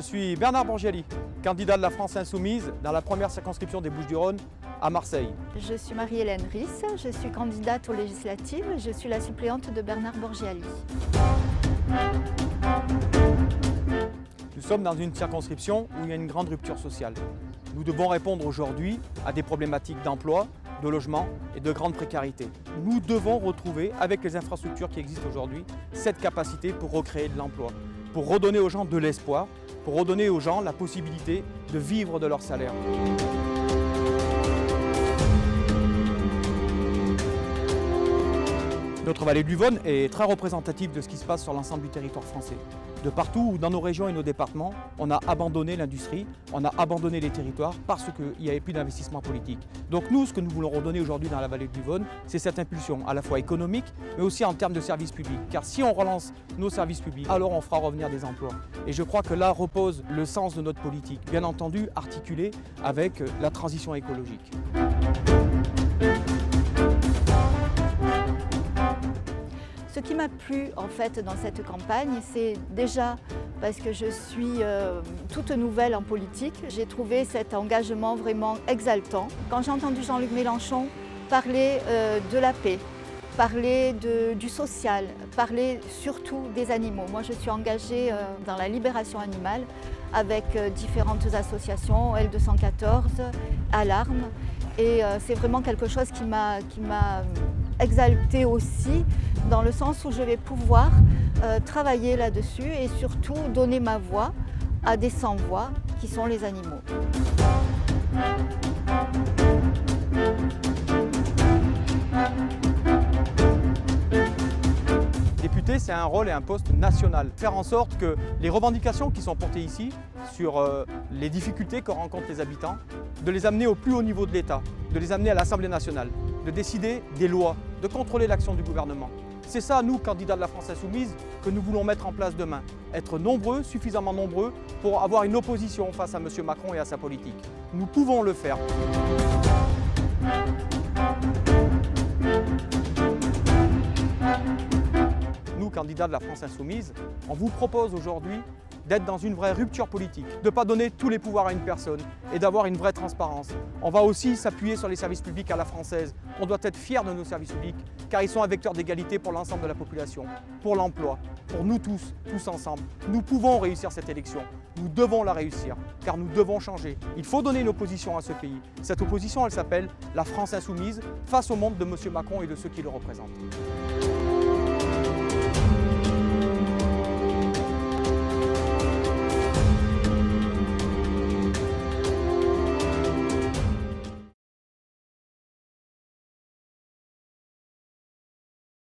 suis Bernard Borgiali, candidat de la France Insoumise dans la première circonscription des Bouches-du-Rhône à Marseille. Je suis Marie-Hélène Risse, je suis candidate aux législatives, je suis la suppléante de Bernard Borgiali. Nous sommes dans une circonscription où il y a une grande rupture sociale. Nous devons répondre aujourd'hui à des problématiques d'emploi, de logement et de grande précarité. Nous devons retrouver, avec les infrastructures qui existent aujourd'hui, cette capacité pour recréer de l'emploi, pour redonner aux gens de l'espoir, pour redonner aux gens la possibilité de vivre de leur salaire. Notre vallée de l'Yonne est très représentative de ce qui se passe sur l'ensemble du territoire français. De partout, dans nos régions et nos départements, on a abandonné l'industrie, on a abandonné les territoires parce qu'il n'y avait plus d'investissement politique. Donc nous, ce que nous voulons redonner aujourd'hui dans la vallée de l'Yonne, c'est cette impulsion à la fois économique, mais aussi en termes de services publics. Car si on relance nos services publics, alors on fera revenir des emplois. Et je crois que là repose le sens de notre politique, bien entendu articulé avec la transition écologique. Ce qui m'a plu en fait dans cette campagne, c'est déjà parce que je suis toute nouvelle en politique. J'ai trouvé cet engagement vraiment exaltant. Quand j'ai entendu Jean-Luc Mélenchon parler de la paix, parler du social, parler surtout des animaux. Moi je suis engagée dans la libération animale avec différentes associations, L214, Alarme. Et c'est vraiment quelque chose qui m'a exaltée aussi, dans le sens où je vais pouvoir travailler là-dessus et surtout donner ma voix à des sans-voix qui sont les animaux. Député, c'est un rôle et un poste national. Faire en sorte que les revendications qui sont portées ici sur les difficultés que rencontrent les habitants, de les amener au plus haut niveau de l'État, de les amener à l'Assemblée nationale, de décider des lois, de contrôler l'action du gouvernement. C'est ça, nous, candidats de la France Insoumise, que nous voulons mettre en place demain. Être nombreux, suffisamment nombreux, pour avoir une opposition face à M. Macron et à sa politique. Nous pouvons le faire. Nous, candidats de la France Insoumise, on vous propose aujourd'hui d'être dans une vraie rupture politique, de ne pas donner tous les pouvoirs à une personne et d'avoir une vraie transparence. On va aussi s'appuyer sur les services publics à la française. On doit être fiers de nos services publics car ils sont un vecteur d'égalité pour l'ensemble de la population, pour l'emploi, pour nous tous ensemble. Nous pouvons réussir cette élection, nous devons la réussir car nous devons changer. Il faut donner une opposition à ce pays. Cette opposition, elle s'appelle la France Insoumise face au monde de M. Macron et de ceux qui le représentent.